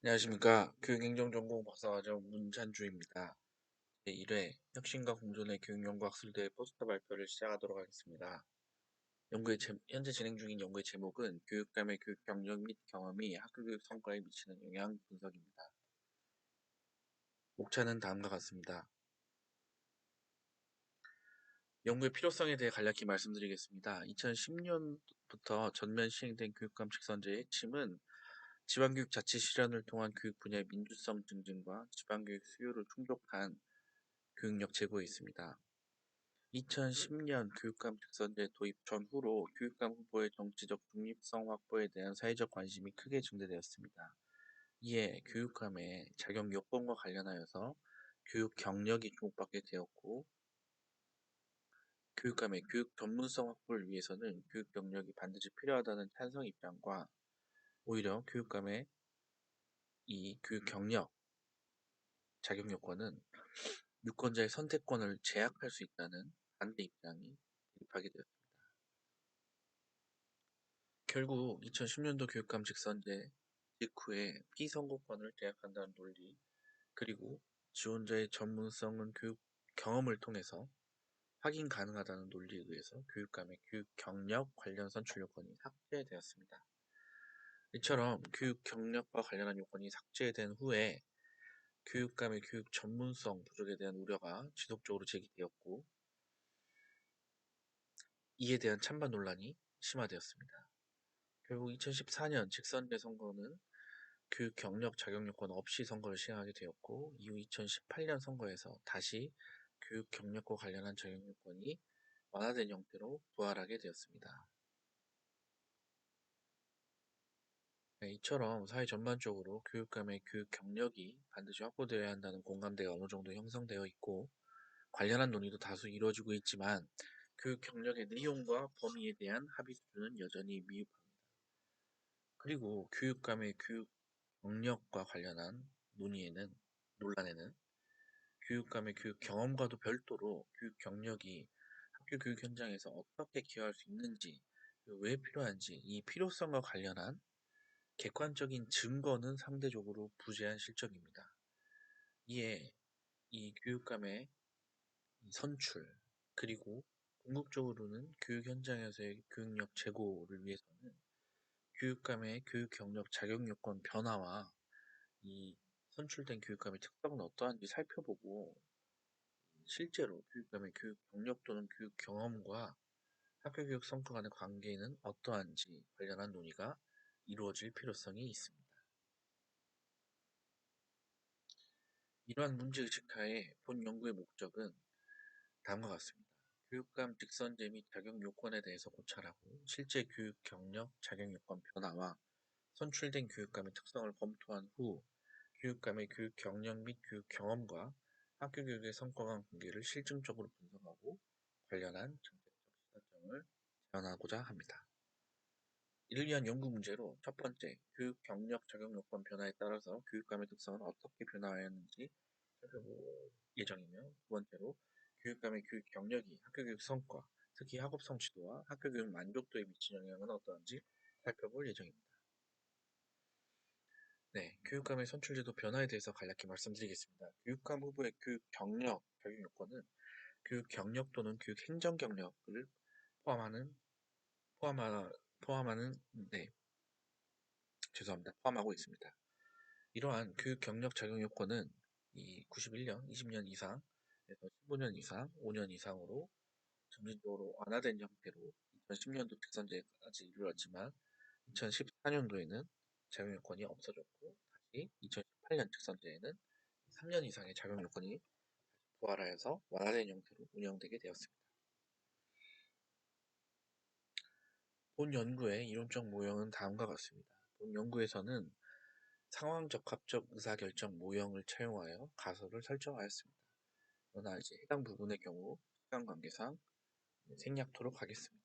안녕하십니까. 교육행정전공 박사과정 문찬주입니다. 제1회 혁신과 공존의 교육연구학술대회 포스터 발표를 시작하도록 하겠습니다. 현재 진행 중인 연구의 제목은 교육감의 교육 경력 및 경험이 학교 교육 성과에 미치는 영향 분석입니다. 목차는 다음과 같습니다. 연구의 필요성에 대해 간략히 말씀드리겠습니다. 2010년부터 전면 시행된 교육감 직선제의 핵심은 지방교육 자치 실현을 통한 교육 분야의 민주성 증진과 지방교육 수요를 충족한 교육력 제고에 있습니다. 2010년 교육감 직선제 도입 전후로 교육감 후보의 정치적 중립성 확보에 대한 사회적 관심이 크게 증대되었습니다. 이에 교육감의 자격 요건과 관련하여서 교육 경력이 주목받게 되었고, 교육감의 교육 전문성 확보를 위해서는 교육 경력이 반드시 필요하다는 찬성 입장과, 오히려 교육감의 이 교육 경력, 자격 요건은 유권자의 선택권을 제약할 수 있다는 반대 입장이 대립하게 되었습니다. 결국 2010년도 교육감 직선제 직후에 피선거권을 제약한다는 논리, 그리고 지원자의 전문성은 교육 경험을 통해서 확인 가능하다는 논리에 의해서 교육감의 교육 경력 관련 선출 요건이 삭제되었습니다. 이처럼 교육 경력과 관련한 요건이 삭제된 후에 교육감의 교육 전문성 부족에 대한 우려가 지속적으로 제기되었고, 이에 대한 찬반 논란이 심화되었습니다. 결국 2014년 직선제 선거는 교육 경력 자격 요건 없이 선거를 시행하게 되었고, 이후 2018년 선거에서 다시 교육 경력과 관련한 자격 요건이 완화된 형태로 부활하게 되었습니다. 네, 이처럼 사회 전반적으로 교육감의 교육 경력이 반드시 확보되어야 한다는 공감대가 어느 정도 형성되어 있고, 관련한 논의도 다수 이루어지고 있지만 교육 경력의 내용과 범위에 대한 합의 수준은 여전히 미흡합니다. 그리고 교육감의 교육 경력과 관련한 논란에는 교육감의 교육 경험과도 별도로 교육 경력이 학교 교육 현장에서 어떻게 기여할 수 있는지, 그리고 왜 필요한지, 이 필요성과 관련한 객관적인 증거는 상대적으로 부재한 실정입니다. 이에 이 교육감의 선출, 그리고 궁극적으로는 교육 현장에서의 교육력 제고를 위해서는 교육감의 교육 경력 자격 요건 변화와 이 선출된 교육감의 특성은 어떠한지 살펴보고, 실제로 교육감의 교육 경력 또는 교육 경험과 학교 교육 성과 간의 관계는 어떠한지 관련한 논의가 이루어질 필요성이 있습니다. 이러한 문제의식하에 본 연구의 목적은 다음과 같습니다. 교육감 직선제 및 자격 요건에 대해서 고찰하고, 실제 교육 경력, 자격 요건 변화와 선출된 교육감의 특성을 검토한 후 교육감의 교육 경력 및 교육 경험과 학교 교육의 성과 간 관계를 실증적으로 분석하고 관련한 정책적 시사점을 제안하고자 합니다. 이를 위한 연구 문제로 첫 번째, 교육 경력 자격 요건 변화에 따라서 교육감의 특성은 어떻게 변화하였는지 살펴볼 예정이며, 두 번째로 교육감의 교육 경력이 학교 교육 성과, 특히 학업 성취도와 학교 교육 만족도에 미친 영향은 어떠한지 살펴볼 예정입니다. 네, 교육감의 선출제도 변화에 대해서 간략히 말씀드리겠습니다. 교육감 후보의 교육 경력 자격 요건은 교육 경력 또는 교육 행정 경력을 포함하는 포함하, 포함하는 네, 죄송합니다. 포함하고 있습니다. 이러한 교육 경력 자격 요건은 이 91년, 20년 이상에서 15년 이상, 5년 이상으로 점진적으로 완화된 형태로 2010년도 직선제까지 이르렀지만, 2014년도에는 자격 요건이 없어졌고, 다시 2018년 직선제에는 3년 이상의 자격 요건이 부활하여서 완화된 형태로 운영되게 되었습니다. 본 연구의 이론적 모형은 다음과 같습니다. 본 연구에서는 상황 적합적 의사결정 모형을 차용하여 가설을 설정하였습니다. 그러나 이제 해당 부분의 경우 시간 관계상 생략토록 하겠습니다.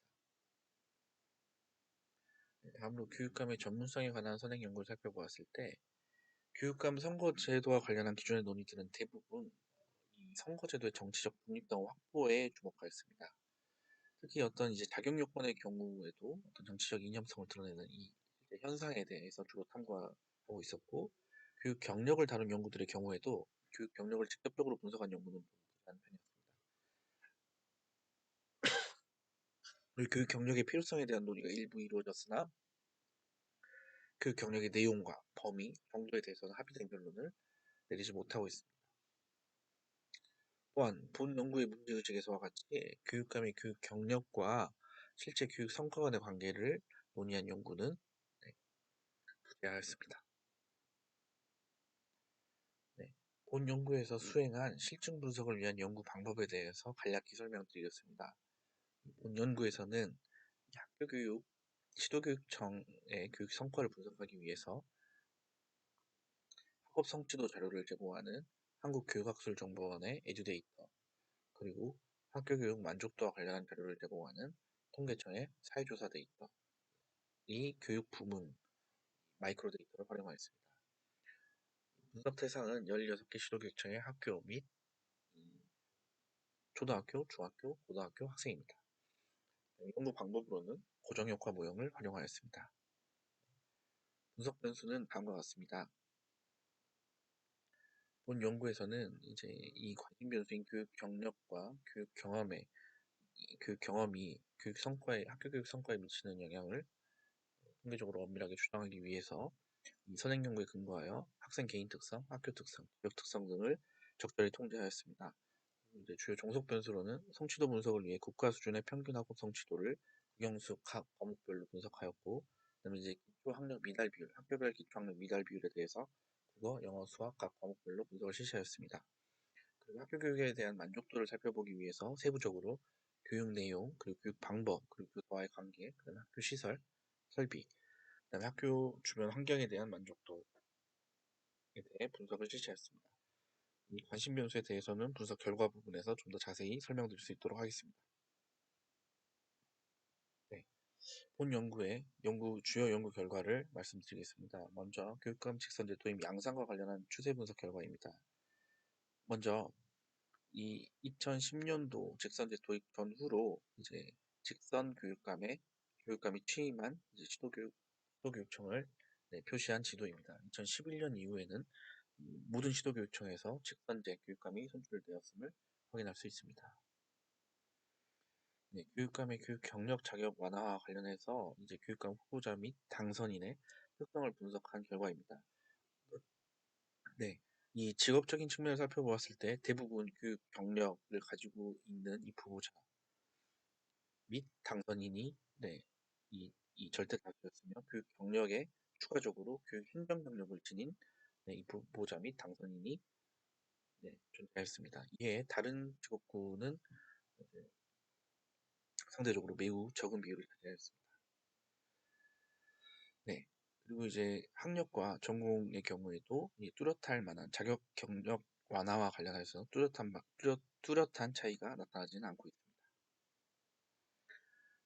다음으로 교육감의 전문성에 관한 선행 연구를 살펴보았을 때, 교육감 선거제도와 관련한 기존의 논의들은 대부분 이 선거제도의 정치적 중립성 확보에 주목하였습니다. 특히 어떤 이제 자격 요건의 경우에도 어떤 정치적 이념성을 드러내는 이 현상에 대해서 주로 탐구하고 있었고, 교육 경력을 다룬 연구들의 경우에도 교육 경력을 직접적으로 분석한 연구는 부족한 편이었습니다. 교육 경력의 필요성에 대한 논의가 일부 이루어졌으나 그 경력의 내용과 범위, 정도에 대해서는 합의된 결론을 내리지 못하고 있습니다. 또한 본 연구의 문제의식에서와 같이 교육감 의 교육 경력과 실제 교육 성과 간의 관계를 논의한 연구는 부재하였습니다. 네. 본 연구에서 수행한 실증 분석을 위한 연구 방법에 대해서 간략히 설명드리겠습니다. 본 연구에서는 학교교육, 시도교육청의 교육 성과를 분석하기 위해서 학업 성취도 자료를 제공하는 한국교육학술정보원의 에듀데이터, 그리고 학교교육 만족도와 관련한 자료를 제공하는 통계청의 사회조사 데이터, 이 교육 부문 마이크로 데이터를 활용하였습니다. 분석 대상은 16개 시도교육청의 학교 및 초등학교, 중학교, 고등학교 학생입니다. 연구 방법으로는 고정역학 모형을 활용하였습니다. 분석 변수는 다음과 같습니다. 본 연구에서는 이제 이 관심 변수인 교육 경력과 교육 경험이 교육 성과에 학교 교육 성과에 미치는 영향을 통계적으로 엄밀하게 추정하기 위해서 이 선행 연구에 근거하여 학생 개인 특성, 학교 특성, 지역 특성 등을 적절히 통제하였습니다. 이제 주요 종속 변수로는 성취도 분석을 위해 국가 수준의 평균 학업 성취도를 국영수 각 과목별로 분석하였고, 그다음에 이제 기초 학력 미달 비율, 학교별 기초 학력 미달 비율에 대해서 국어, 영어, 수학 각 과목별로 분석을 실시하였습니다. 그리고 학교 교육에 대한 만족도를 살펴보기 위해서 세부적으로 교육 내용, 그리고 교육 방법, 그리고 교사와의 관계, 그다음에 학교 시설, 설비, 그다음에 학교 주변 환경에 대한 만족도에 대해 분석을 실시했습니다. 이 관심 변수에 대해서는 분석 결과 부분에서 좀 더 자세히 설명드릴 수 있도록 하겠습니다. 네, 본 연구의 주요 연구 결과를 말씀드리겠습니다. 먼저 교육감 직선제 도입 양상과 관련한 추세 분석 결과입니다. 먼저 이 2010년도 직선제 도입 전후로 이제 직선 교육감이 취임한 이제 시도교육청을 표시한 지도입니다. 2011년 이후에는 모든 시도교육청에서 직선제 교육감이 선출되었음을 확인할 수 있습니다. 네, 교육감의 교육 경력 자격 완화와 관련해서 이제 교육감 후보자 및 당선인의 특성을 분석한 결과입니다. 네, 이 직업적인 측면을 살펴보았을 때 대부분 교육 경력을 가지고 있는 이 후보자 및 당선인이 이 절대 다수였으며 교육 경력에 추가적으로 교육 행정 경력을 지닌 이 후보자 및 당선인이 존재하였습니다. 이에 다른 직업군은 상대적으로 매우 적은 비율을 차지하였습니다. 네. 그리고 이제 학력과 전공의 경우에도 이 뚜렷할 만한 자격 경력 완화와 관련해서 뚜렷한 차이가 나타나지는 않고 있습니다.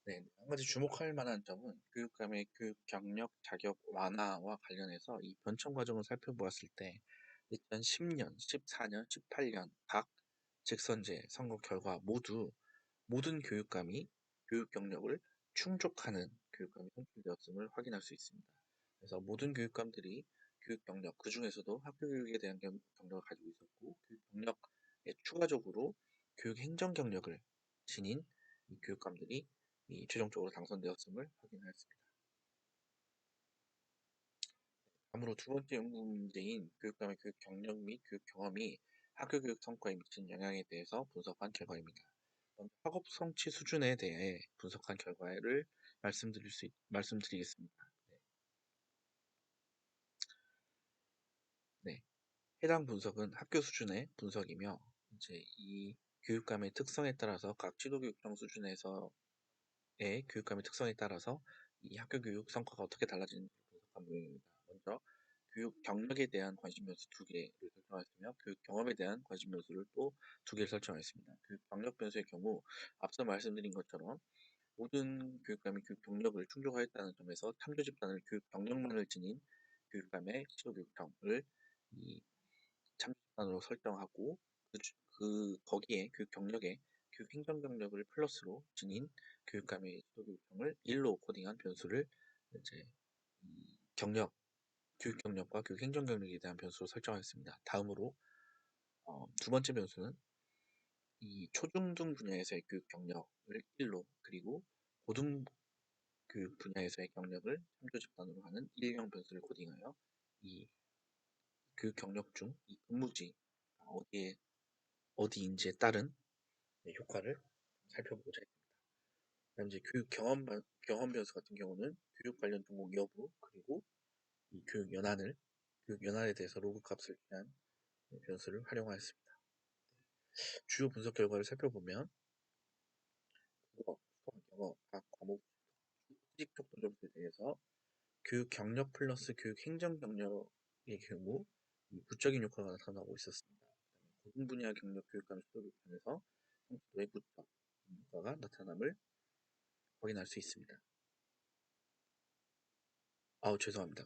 네, 한 가지 주목할 만한 점은 교육감의 교육 경력 자격 완화와 관련해서 이 변청 과정을 살펴보았을 때 2010년, 14년, 18년 각 직선제 선거 결과 모든 교육감이 교육 경력을 충족하는 교육감이 선출되었음을 확인할 수 있습니다. 그래서 모든 교육감들이 교육 경력, 그 중에서도 학교 교육에 대한 경력을 가지고 있었고, 교육 경력에 추가적으로 교육 행정 경력을 지닌 이 교육감들이 최종적으로 당선되었음을 확인하였습니다. 다음으로 두 번째 연구 문제인 교육감의 교육 경력 및 교육 경험이 학교 교육 성과에 미치는 영향에 대해서 분석한 결과입니다. 먼저 학업 성취 수준에 대해 분석한 결과를 말씀드리겠습니다. 네. 해당 분석은 학교 수준의 분석이며, 이제 이 교육감의 특성에 따라서 각 지도교육청 수준에서의 교육감의 특성에 따라서 이 학교 교육 성과가 어떻게 달라지는지 분석한 모형입니다. 먼저 교육 경력에 대한 관심 변수 2개를 설정하였으며 교육 경험에 대한 관심 변수를 또 2개를 설정하였습니다. 교육 경력 변수의 경우 앞서 말씀드린 것처럼 모든 교육감이 교육 경력을 충족하였다는 점에서 참조 집단을 교육 경력만을 지닌 교육감의 시도교육청을 이 참조 집단으로 설정하고 거기에 교육 경력에 교육 행정 경력을 플러스로 지닌 교육감의 시도교육청을 1로 코딩한 변수를 이제 이 교육 경력과 교육 행정 경력에 대한 변수로 설정하였습니다. 다음으로 두 번째 변수는 이 초중등 분야에서의 교육 경력을 1로 그리고 고등 교육 분야에서의 경력을 참조 집단으로 하는 일형 변수를 코딩하여 이 교육 경력 중 이 근무지 어디인지에 따른 효과를 살펴보고자 했습니다. 그다음 이제 교육 경험 변수 같은 경우는 교육 관련 전공 여부 그리고 이 교육 연한에 대해서 로그 값을 취한 변수를 활용하였습니다. 주요 분석 결과를 살펴보면 국어, 수학, 영어 각 과목 수직 촉도 점수에 대해서 교육 경력 플러스 교육 행정 경력의 경우 이 부적인 효과가 나타나고 있었습니다. 고등 분야 경력 교육감 시도 교육편에서 성취도의 부적 효과가 나타남을 확인할 수 있습니다. 죄송합니다.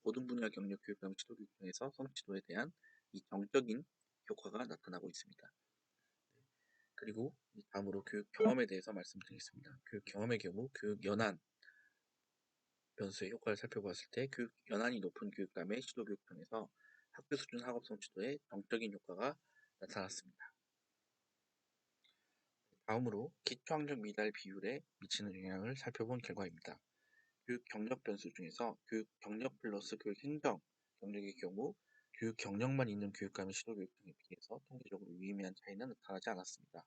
고등 분야 경력 교육감 시도 교육편에서 성취도에 대한 이 정적인 효과가 나타나고 있습니다. 그리고 다음으로 교육 경험에 대해서 말씀드리겠습니다. 교육 경험의 경우 교육 연한 변수의 효과를 살펴봤을 때 교육 연한이 높은 교육감의 시도 교육편에서 학교 수준 학업 성취도에 정적인 효과가 나타났습니다. 다음으로 기초학력 미달 비율에 미치는 영향을 살펴본 결과입니다. 교육 경력 변수 중에서 교육 경력 플러스 교육 행정 경력의 경우 교육 경력만 있는 교육감의 시도 교육편에 비해서 통계적으로 유의미한 차이는 나타나지 않았습니다.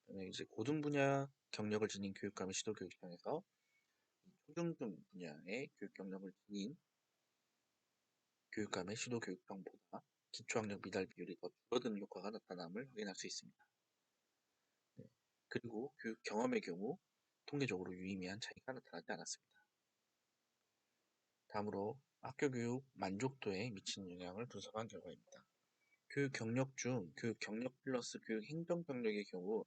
그다음에 이제 고등 분야 경력을 지닌 교육감의 시도 교육편에서 초중등 분야의 교육 경력을 지닌 교육감의 시도 교육편보다 기초학력 미달 비율이 더 줄어드는 효과가 나타남을 확인할 수 있습니다. 네. 그리고 교육 경험의 경우 통계적으로 유의미한 차이가 나타나지 않았습니다. 다음으로 학교 교육 만족도에 미치는 영향을 분석한 결과입니다. 교육 경력 중 교육 경력 플러스 교육 행정 경력의 경우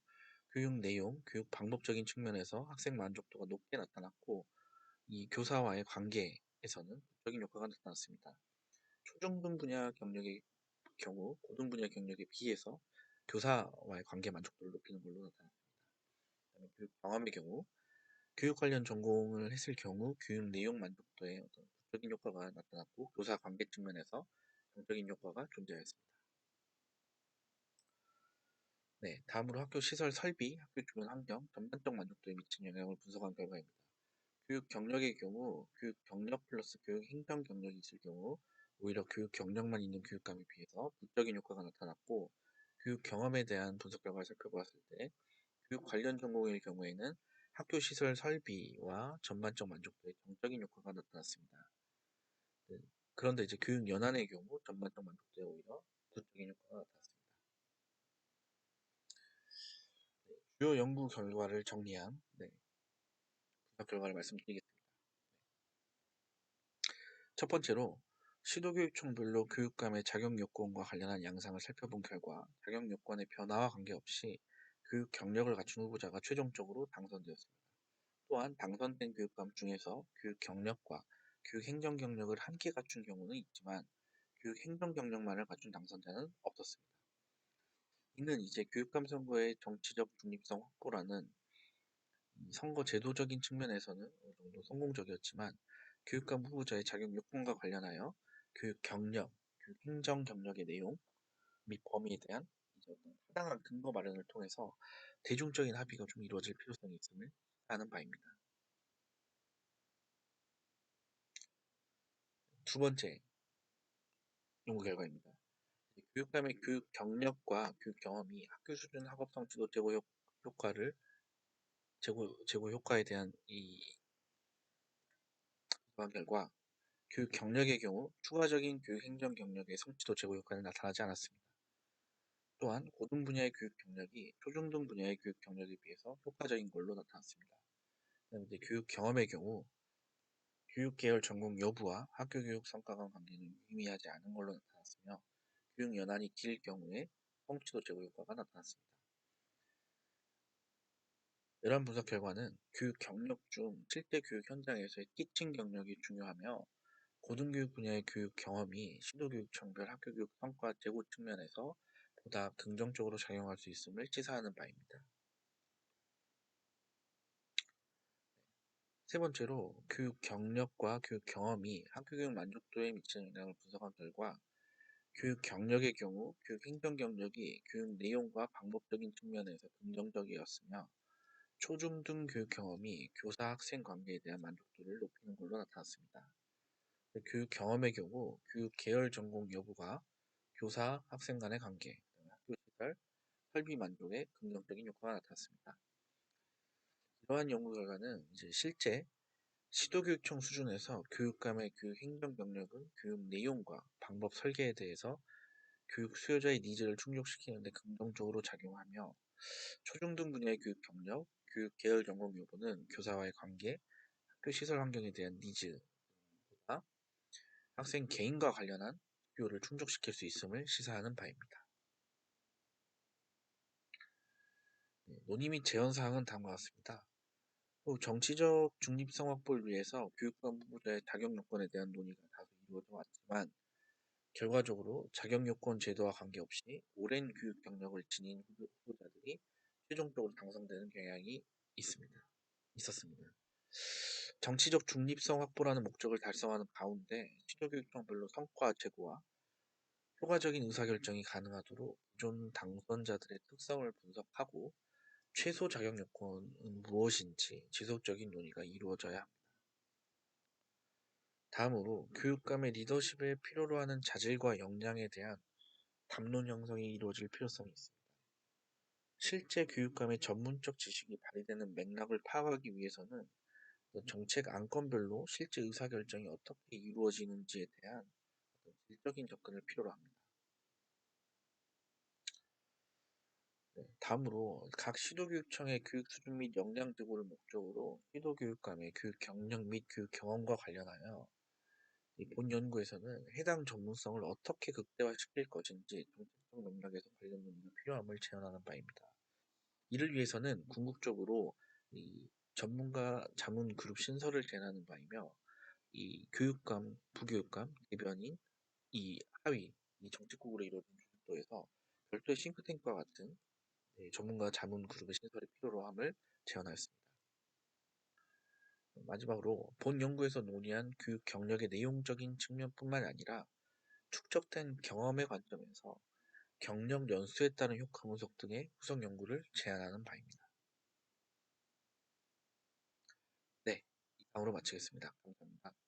교육 내용, 교육 방법적인 측면에서 학생 만족도가 높게 나타났고 이 교사와의 관계에서는 부적인 효과가 나타났습니다. 초중등 분야 경력의 경우 고등 분야 경력에 비해서 교사와의 관계 만족도를 높이는 걸로 나타났습니다. 그다음에 교육 경험의 경우 교육 관련 전공을 했을 경우 교육 내용 만족도에 어떤 부적인 효과가 나타났고 교사 관계 측면에서 정적인 효과가 존재하였습니다. 네, 다음으로 학교 시설 설비, 학교 주변 환경, 전반적 만족도에 미친 영향을 분석한 결과입니다. 교육 경력의 경우 교육 경력 플러스 교육 행정 경력이 있을 경우 오히려 교육 경력만 있는 교육감에 비해서 부적인 효과가 나타났고 교육 경험에 대한 분석 결과를 살펴보았을 때 교육 관련 전공의 경우에는 학교 시설 설비와 전반적 만족도에 정적인 효과가 나타났습니다. 네, 그런데 이제 교육 연한의 경우 전반적 만족도에 오히려 부적인 효과가 나타났습니다. 네, 주요 연구 결과를 정리한 분석 결과를 말씀드리겠습니다. 첫 번째로 시도교육청별로 교육감의 자격 요건과 관련한 양상을 살펴본 결과 자격 요건의 변화와 관계없이 교육 경력을 갖춘 후보자가 최종적으로 당선되었습니다. 또한 당선된 교육감 중에서 교육 경력과 교육 행정 경력을 함께 갖춘 경우는 있지만 교육 행정 경력만을 갖춘 당선자는 없었습니다. 이는 이제 교육감 선거의 정치적 중립성 확보라는 선거 제도적인 측면에서는 어느 정도 성공적이었지만 교육감 후보자의 자격 요건과 관련하여 교육 경력, 교육 행정 경력의 내용 및 범위에 대한 이제 어떤 타당한 근거 마련을 통해서 대중적인 합의가 좀 이루어질 필요성이 있음을 하는 바입니다. 두 번째 연구 결과입니다. 교육감의 교육 경력과 교육 경험이 학교 수준 학업 성취도 제고 효과에 대한 이 결과 교육 경력의 경우 추가적인 교육 행정 경력의 성취도 제고 효과는 나타나지 않았습니다. 또한 고등 분야의 교육 경력이 초중등 분야의 교육 경력에 비해서 효과적인 걸로 나타났습니다. 그다음에 이제 교육 경험의 경우 교육 계열 전공 여부와 학교 교육 성과 간 관계는 유의미하지 않은 걸로 나타났으며 교육 연한이 길 경우에 성취도 제고 효과가 나타났습니다. 이러한 분석 결과는 교육 경력 중 실제 교육 현장에서의 티칭 경력이 중요하며 고등교육 분야의 교육 경험이 시도교육청별 학교교육 성과 제고 측면에서 보다 긍정적으로 작용할 수 있음을 시사하는 바입니다. 세 번째로 교육 경력과 교육 경험이 학교 교육 만족도에 미치는 영향을 분석한 결과 교육 경력의 경우 교육 행정 경력이 교육 내용과 방법적인 측면에서 긍정적이었으며 초중등 교육 경험이 교사 학생 관계에 대한 만족도를 높이는 걸로 나타났습니다. 교육 경험의 경우 교육 계열 전공 여부가 교사 학생 간의 관계, 학교 시설, 설비 만족에 긍정적인 효과가 나타났습니다. 이러한 연구 결과는 이제 실제 시도교육청 수준에서 교육감의 교육 행정 경력은 교육 내용과 방법 설계에 대해서 교육 수요자의 니즈를 충족시키는 데 긍정적으로 작용하며 초중등 분야의 교육 경력, 교육 계열 전공 여부는 교사와의 관계, 학교 시설 환경에 대한 니즈보다 학생 개인과 관련한 필요를 충족시킬 수 있음을 시사하는 바입니다. 네, 논의 및 제언 사항은 다음과 같습니다. 또 정치적 중립성 확보를 위해서 교육감 후보자의 자격 요건에 대한 논의가 다소 이루어져 왔지만 결과적으로 자격 요건 제도와 관계없이 오랜 교육 경력을 지닌 후보자들이 최종적으로 당선되는 경향이 있었습니다. 정치적 중립성 확보라는 목적을 달성하는 가운데 시도교육청별로 성과 제고와 효과적인 의사결정이 가능하도록 기존 당선자들의 특성을 분석하고 최소 자격 요건은 무엇인지 지속적인 논의가 이루어져야 합니다. 다음으로 교육감의 리더십에 필요로 하는 자질과 역량에 대한 담론 형성이 이루어질 필요성이 있습니다. 실제 교육감의 전문적 지식이 발휘되는 맥락을 파악하기 위해서는 정책 안건별로 실제 의사결정이 어떻게 이루어지는지에 대한 질적인 접근을 필요로 합니다. 네, 다음으로 각 시도교육청의 교육 수준 및 역량 제고를 목적으로 시도교육감의 교육 경력 및 교육 경험과 관련하여 본 연구에서는 해당 전문성을 어떻게 극대화시킬 것인지 정책적 맥락에서 관련 논의가 필요함을 제안하는 바입니다. 이를 위해서는 궁극적으로 이 전문가 자문 그룹 신설을 제안하는 바이며 이 교육감, 부교육감, 대변인, 이 하위, 이 정책국으로 이루어진 조직도에서 별도의 싱크탱크와 같은 전문가 자문 그룹의 신설이 필요로 함을 제안하였습니다. 마지막으로 본 연구에서 논의한 교육 경력의 내용적인 측면뿐만 아니라 축적된 경험의 관점에서 경력 연수에 따른 효과 분석 등의 후속 연구를 제안하는 바입니다. 네, 이상으로 마치겠습니다. 감사합니다.